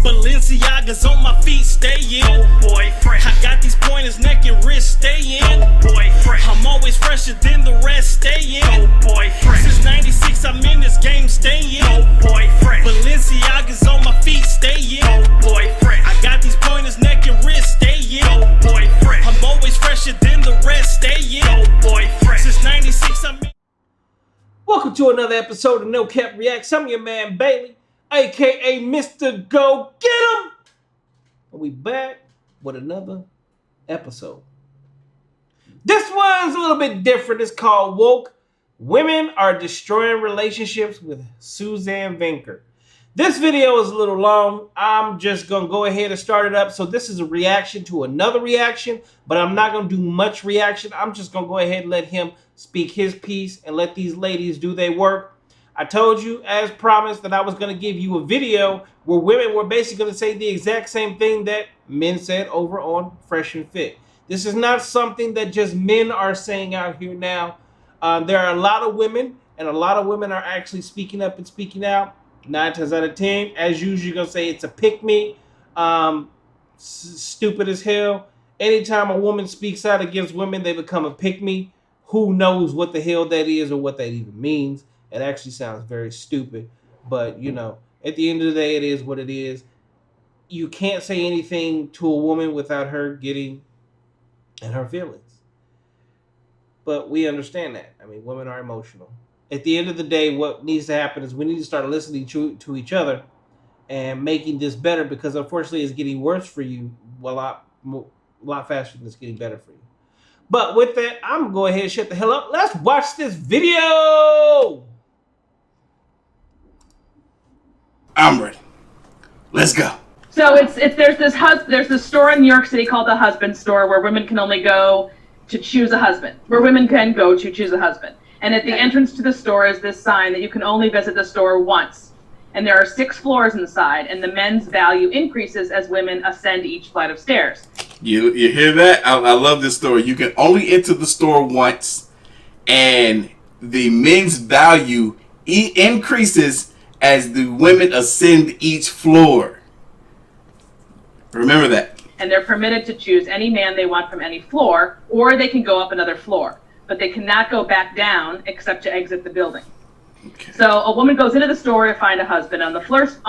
Balenciagas on my feet, stay in. Oh boy, fresh. I got these pointers, neck and wrist, stay in. Oh boy, fresh. I'm always fresher than the rest, stay in. Oh boy, fresh. Since 96, I'm in this game, stay in. Oh boy, fresh. Balenciagas on my feet, stay in. Oh boy, fresh. I got these pointers, neck and wrist, stay in. Oh boy, fresh. I'm always fresher than the rest, stay in. Oh boy, fresh. Since 96, I'm in. Welcome to another episode of No Capp Reacts. I'm your man Bailey, aka Mr. Go Get 'em. And we back with another episode. This one's a little bit different. It's called Woke. Women are destroying relationships with Suzanne Venker. This video is a little long. I'm just going to go ahead and start it up. So this is a reaction to another reaction, but I'm not going to do much reaction. I'm just going to go ahead and let him speak his piece and let these ladies do their work. I told you, as promised, that I was going to give you a video where women were basically going to say the exact same thing that men said over on Fresh and Fit. This is not something that just men are saying out here now. There are a lot of women, and a lot of women are actually speaking up and speaking out. 9 times out of 10, as usual, you're going to say it's a pick-me, stupid as hell. Anytime a woman speaks out against women, they become a pick-me. Who knows what the hell that is or what that even means? It actually sounds very stupid. But, you know, at the end of the day, it is what it is. You can't say anything to a woman without her getting in her feelings. But we understand that. I mean, women are emotional. At the end of the day, what needs to happen is we need to start listening to each other and making this better, because unfortunately it's getting worse for you a lot faster than it's getting better for you. But with that, I'm going to go ahead and shut the hell up. Let's watch this video. I'm ready. Let's go. So there's this store in New York City called the Husband Store, where women can only go to choose a husband. And at the entrance to the store is this sign that you can only visit the store once. And there are 6 floors inside, and the men's value increases as women ascend each flight of stairs. You hear that? I love this story. You can only enter the store once, and the men's value increases as the women ascend each floor. Remember that. And they're permitted to choose any man they want from any floor, or they can go up another floor. But they cannot go back down except to exit the building. Okay. So a woman goes into the store to find a husband. On the first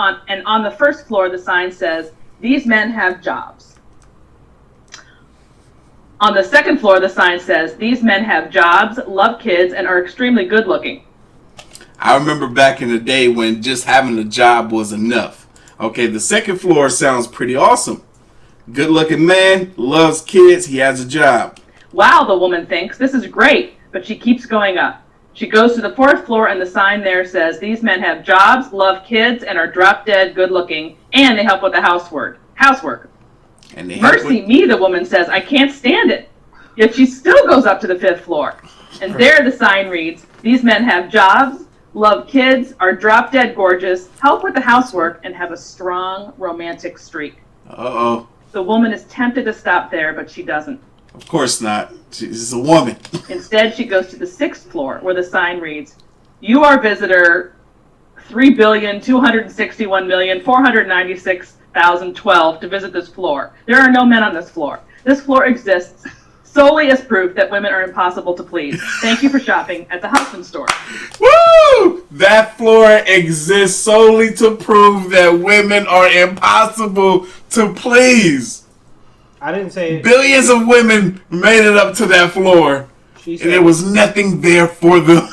floor, the sign says, "These men have jobs." On the second floor, the sign says, "These men have jobs, love kids, and are extremely good looking." I remember back in the day when just having a job was enough. Okay, the second floor sounds pretty awesome. Good looking man, loves kids, he has a job. Wow, the woman thinks, this is great, but she keeps going up. She goes to the 4th floor, and the sign there says, "These men have jobs, love kids, and are drop-dead good-looking, and they help with the housework." And Mercy me, the woman says, "I can't stand it." Yet she still goes up to the 5th floor, and there the sign reads, "These men have jobs, love kids, are drop-dead gorgeous, help with the housework, and have a strong romantic streak." Uh-oh. The woman is tempted to stop there, but she doesn't. Of course not. She's a woman. Instead, she goes to the 6th floor, where the sign reads, "You are visitor 3,261,496,012 to visit this floor. There are no men on this floor. This floor exists solely as proof that women are impossible to please. Thank you for shopping at the Husband Store." Woo! That floor exists solely to prove that women are impossible to please. I didn't say it. Billions of women made it up to that floor, and there was nothing there for them.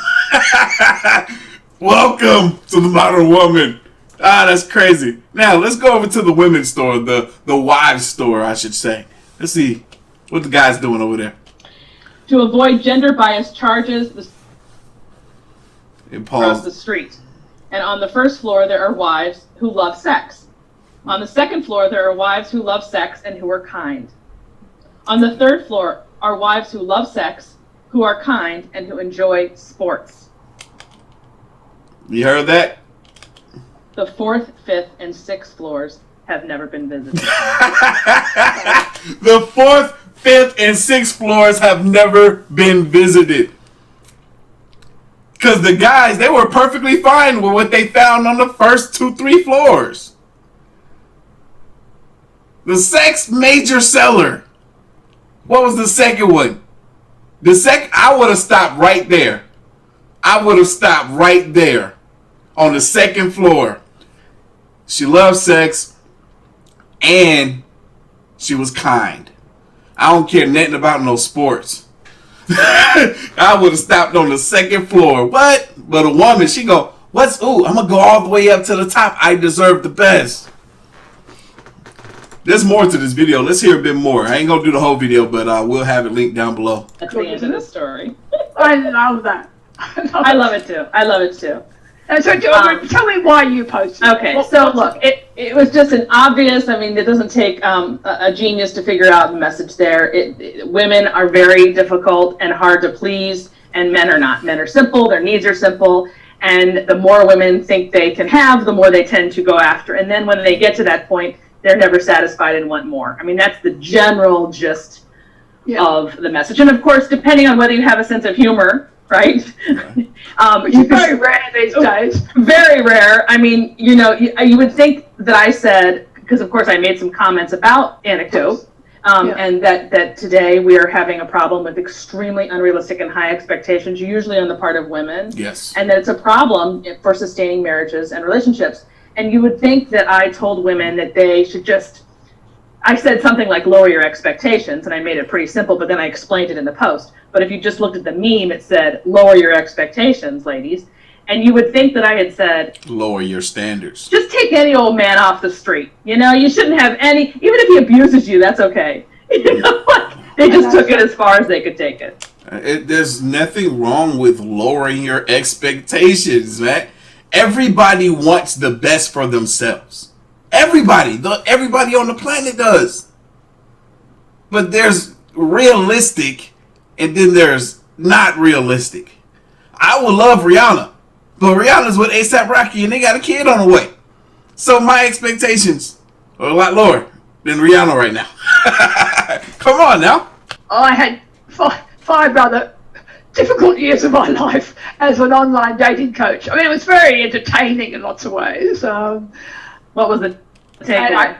Welcome to the modern woman. That's crazy. Now, let's go over to the women's store, the wives' store, I should say. Let's see what the guy's doing over there. To avoid gender-biased charges, across the street. And on the 1st floor, there are wives who love sex. On the 2nd floor, there are wives who love sex and who are kind. On the 3rd floor are wives who love sex, who are kind, and who enjoy sports. You heard that? The 4th, 5th, and 6th floors have never been visited. The 4th, 5th, and 6th floors have never been visited. Because the guys, they were perfectly fine with what they found on the first 2-3 floors. The sex major seller. What was the second one? I would have stopped right there. I would have stopped right there on the second floor. She loved sex and she was kind. I don't care nothing about no sports. I would have stopped on the second floor. What? But a woman, she go, I'm going to go all the way up to the top. I deserve the best. There's more to this video. Let's hear a bit more. I ain't going to do the whole video, but we'll have it linked down below. That's the end of the story. I love that. I love it too. I love it too. And so, tell me why you posted. Okay, so look, it was just an obvious. I mean, it doesn't take a genius to figure out the message there. Women are very difficult and hard to please, and men are not. Men are simple. Their needs are simple, and the more women think they can have, the more they tend to go after. And then when they get to that point, they're never satisfied and want more. I mean, that's the general gist of the message. And of course, depending on whether you have a sense of humor, right? Which is very rare these days. Very rare. I mean, you would think that I said, because of course I made some comments about anecdote, and that today we are having a problem with extremely unrealistic and high expectations, usually on the part of women. Yes. And that it's a problem for sustaining marriages and relationships. And you would think that I told women that they should I said something like lower your expectations, and I made it pretty simple, but then I explained it in the post. But if you just looked at the meme, it said, lower your expectations, ladies. And you would think that I had said, lower your standards. Just take any old man off the street. You shouldn't have any, even if he abuses you, that's okay. They just took it as far as they could take it. There's nothing wrong with lowering your expectations, man. Everybody wants the best for themselves. Everybody on the planet does. But there's realistic and then there's not realistic. I would love Rihanna, but Rihanna's with ASAP Rocky and they got a kid on the way. So my expectations are a lot lower than Rihanna right now. Come on now. I had five rather difficult years of my life as an online dating coach. I mean, it was very entertaining in lots of ways. What was the takeaway?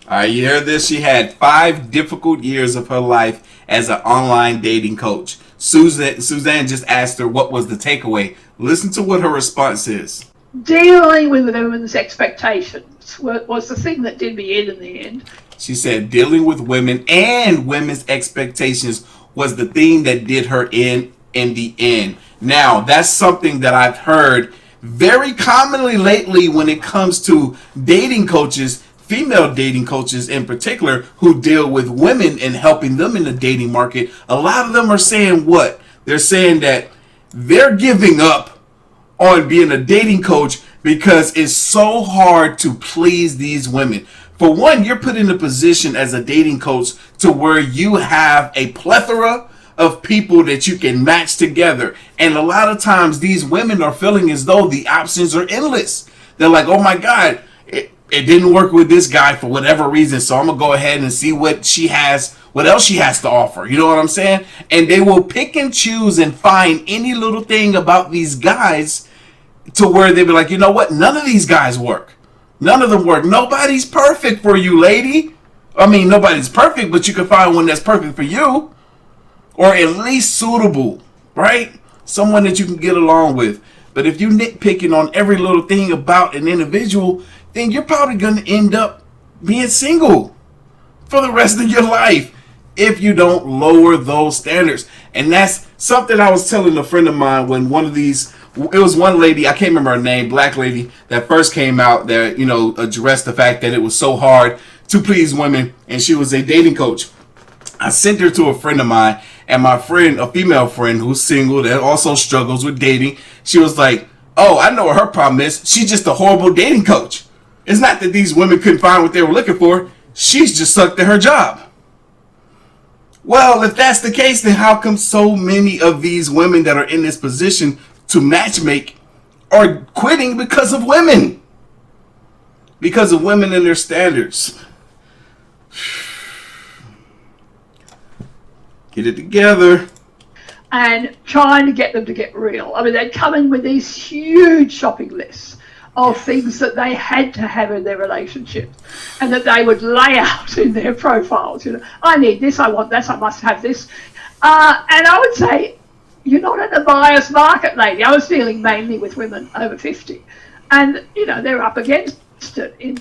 All right, you heard this. She had 5 difficult years of her life as an online dating coach. Suzanne just asked her what was the takeaway. Listen to what her response is. Dealing with women's expectations was the thing that did me in the end. She said dealing with women and women's expectations was the thing that did her in the end. Now, that's something that I've heard very commonly lately when it comes to dating coaches, female dating coaches in particular, who deal with women and helping them in the dating market. A lot of them are saying what? They're saying that they're giving up on being a dating coach because it's so hard to please these women. For one, you're put in a position as a dating coach to where you have a plethora of people that you can match together. And a lot of times these women are feeling as though the options are endless. They're like, oh my God, it didn't work with this guy for whatever reason. So I'm going to go ahead and see what else she has to offer. You know what I'm saying? And they will pick and choose and find any little thing about these guys to where they'll be like, you know what? None of these guys work. None of them work. Nobody's perfect for you, lady. I mean, nobody's perfect, but you can find one that's perfect for you. Or at least suitable, right? Someone that you can get along with. But if you nitpicking on every little thing about an individual, then you're probably going to end up being single for the rest of your life if you don't lower those standards. And that's something I was telling a friend of mine when it was one lady, I can't remember her name, black lady, that first came out that, addressed the fact that it was so hard to please women, and she was a dating coach. I sent her to a friend of mine, and my friend, a female friend who's single that also struggles with dating, she was like, oh, I know what her problem is. She's just a horrible dating coach. It's not that these women couldn't find what they were looking for. She's just sucked at her job. Well, if that's the case, then how come so many of these women that are in this position to matchmake are quitting because of women? Because of women and their standards. Get it together. And trying to get them to get real. I mean, they come in with these huge shopping lists of things that they had to have in their relationship, and that they would lay out in their profiles. You know, I need this, I want this, I must have this. And I would say, you're not in a buyer's market, lady. I was dealing mainly with women over 50. And, you know, they're up against it.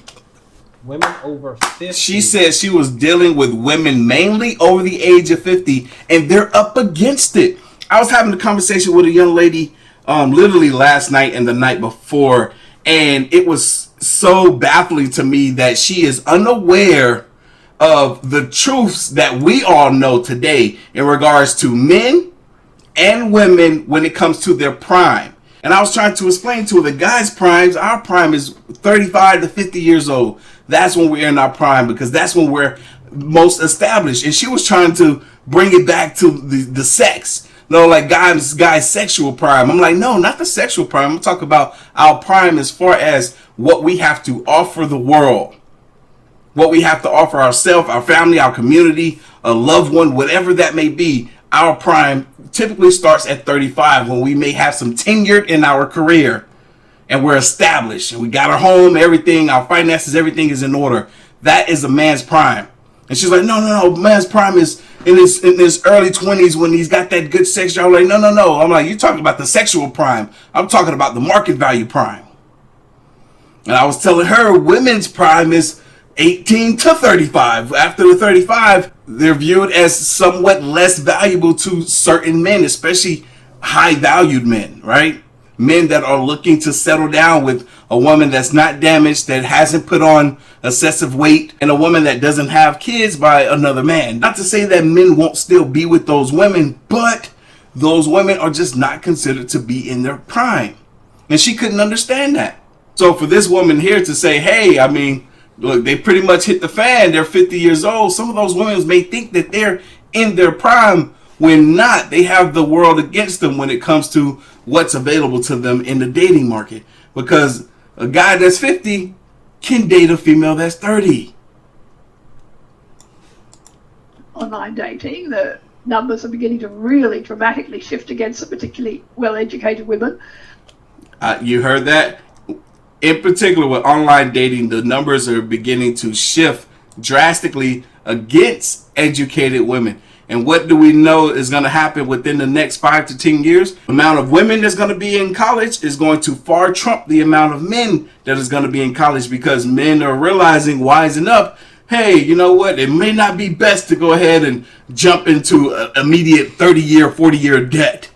Women over 50. She said she was dealing with women mainly over the age of 50, and they're up against it. I was having a conversation with a young lady literally last night and the night before, and it was so baffling to me that she is unaware of the truths that we all know today in regards to men and women when it comes to their prime. And I was trying to explain to her the guys' primes, our prime is 35 to 50 years old. That's when we're in our prime, because that's when we're most established. And she was trying to bring it back to the sex. No, like guys' sexual prime. I'm like, no, not the sexual prime. I'm talking about our prime as far as what we have to offer the world. What we have to offer ourselves, our family, our community, a loved one, whatever that may be. Our prime typically starts at 35, when we may have some tenure in our career and we're established and we got our home, everything, our finances, everything is in order. That is a man's prime. And she's like, no, man's prime is in his early 20s when he's got that good sex. I'm like, no. I'm like, you're talking about the sexual prime. I'm talking about the market value prime. And I was telling her women's prime is 18 to 35. After the 35, they're viewed as somewhat less valuable to certain men, especially high valued men, right? Men that are looking to settle down with a woman that's not damaged, that hasn't put on excessive weight, and a woman that doesn't have kids by another man. Not to say that men won't still be with those women, but those women are just not considered to be in their prime. And she couldn't understand that. So for this woman here to say, hey, I mean, look, they pretty much hit the fan. They're 50 years old. Some of those women may think that they're in their prime when not. They have the world against them when it comes to what's available to them in the dating market. Because a guy that's 50 can date a female that's 30. Online dating, the numbers are beginning to really dramatically shift against the particularly well-educated women. You heard that? In particular with online dating, the numbers are beginning to shift drastically against educated women. And what do we know is going to happen within the next 5 to 10 years? The amount of women that's going to be in college is going to far trump the amount of men that is going to be in college, because men are realizing, wising up, hey, you know what? It may not be best to go ahead and jump into immediate 30-year, 40-year debt.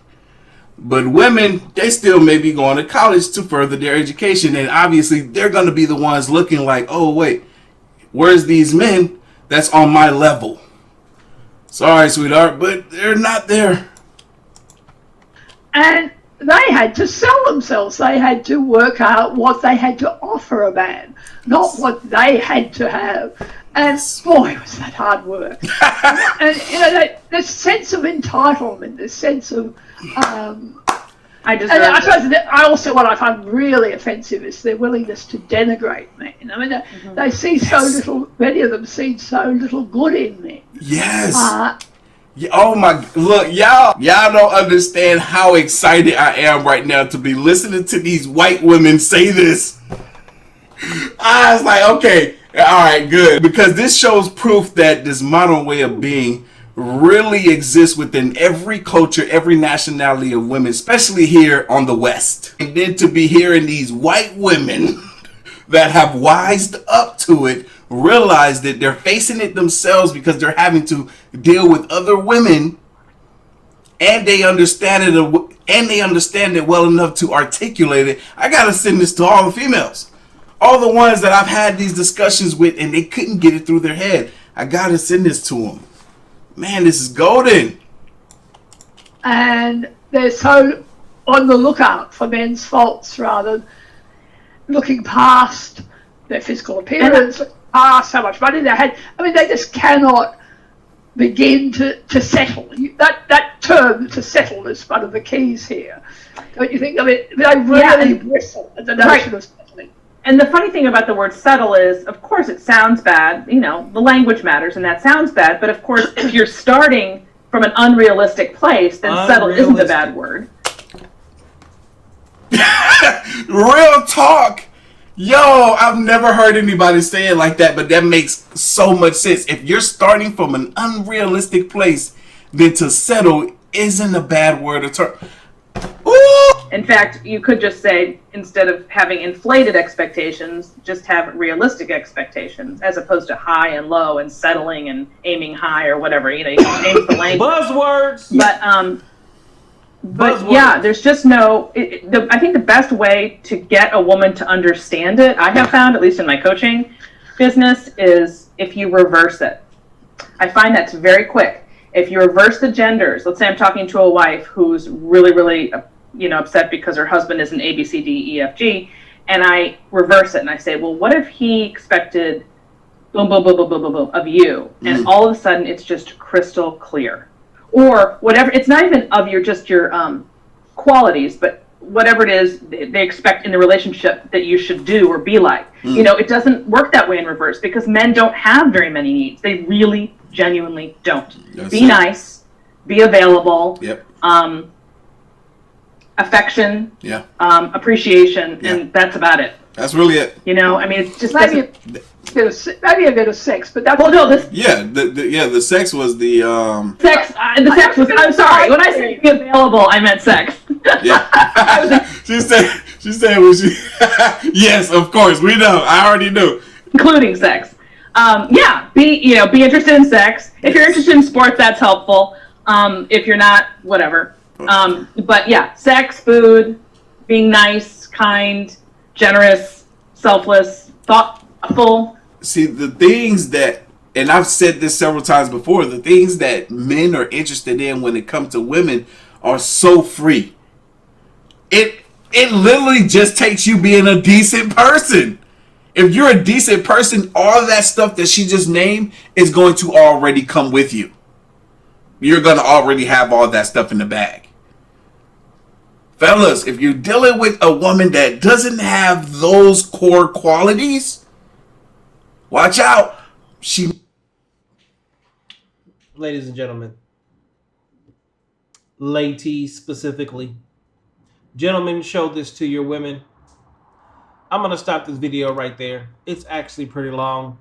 But women, they still may be going to college to further their education. And obviously, they're going to be the ones looking like, oh, wait, where's these men that's on my level? Sorry, sweetheart, but they're not there. And they had to sell themselves. They had to work out what they had to offer a man, not what they had to have. And boy, was that hard work. And you know, this sense of entitlement, this sense of I deserve and I this. suppose I also, what I find really offensive is their willingness to denigrate men. I mean, they see so little, many of them see so little good in men. Yes. Oh my, look, y'all don't understand how excited I am right now to be listening to these white women say this. I was like, okay, all right, good. Because this shows proof that this modern way of being really exists within every culture, every nationality of women, especially here on the West. And then to be hearing these white women that have wised up to it, realize that they're facing it themselves because they're having to deal with other women, and they understand it well enough to articulate it. I gotta send this to all the females, all the ones that I've had these discussions with and they couldn't get it through their head. I gotta send this to them. Man, this is golden. And they're so on the lookout for men's faults rather than looking past their physical appearance, past how much money they had. I mean, they just cannot begin to settle. That term, to settle, is one of the keys here. Don't you think? I mean, they really bristle at the notion of settling. And the funny thing about the word settle is, of course, it sounds bad. You know, the language matters, and that sounds bad. But of course, if you're starting from an unrealistic place, then settle isn't a bad word. Real talk. Yo, I've never heard anybody say it like that, but that makes so much sense. If you're starting from an unrealistic place, then to settle isn't a bad word to turn. Ooh! In fact, you could just say, instead of having inflated expectations, just have realistic expectations, as opposed to high and low and settling and aiming high or whatever. You know, you can change the language. Buzzwords. But yeah, there's just no. I think the best way to get a woman to understand it, I have found, at least in my coaching business, is if you reverse it. I find that's very quick. If you reverse the genders, let's say I'm talking to a wife who's really, really, upset because her husband is an A, B, C, D, E, F, G, and I reverse it and I say, well, what if he expected boom, boom, boom, boom, boom, boom, boom of you? And all of a sudden it's just crystal clear. Or whatever, it's not even of your qualities, but whatever it is they expect in the relationship that you should do or be like. It doesn't work that way in reverse because men don't have very many needs. They really, genuinely don't. Be nice, be available, affection, appreciation, and that's about it. That's really it. It's just maybe a bit of sex, but that's the sex was the sex. The sex was. I'm sorry. When I said be available, I meant sex. Yeah. she said when she. Yes, of course we know. I already knew. Including sex. Be interested in sex. If you're interested in sports, that's helpful. If you're not, whatever. But yeah, sex, food, being nice, kind, generous, selfless, thoughtful. See, the things that, and I've said this several times before, the things that men are interested in when it comes to women are so free. It literally just takes you being a decent person. If you're a decent person, all that stuff that she just named is going to already come with you. You're going to already have all that stuff in the bag. Fellas, if you're dealing with a woman that doesn't have those core qualities, watch out. Ladies and gentlemen, ladies specifically, gentlemen, show this to your women. I'm going to stop this video right there. It's actually pretty long.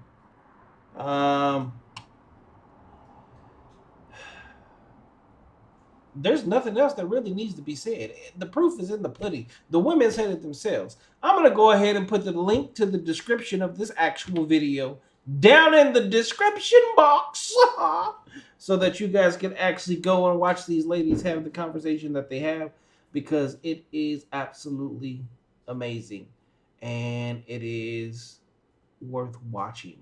There's nothing else that really needs to be said. The proof is in the pudding. The women said it themselves. I'm going to go ahead and put the link to the description of this actual video down in the description box so that you guys can actually go and watch these ladies have the conversation that they have, because it is absolutely amazing and it is worth watching.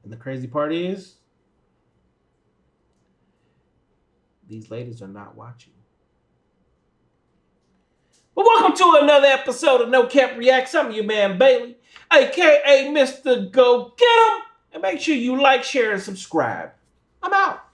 And the crazy part is, these ladies are not watching. But welcome to another episode of No Capp Reacts. I'm your man Bailey, aka Mr. Go Get 'em. And make sure you like, share, and subscribe. I'm out.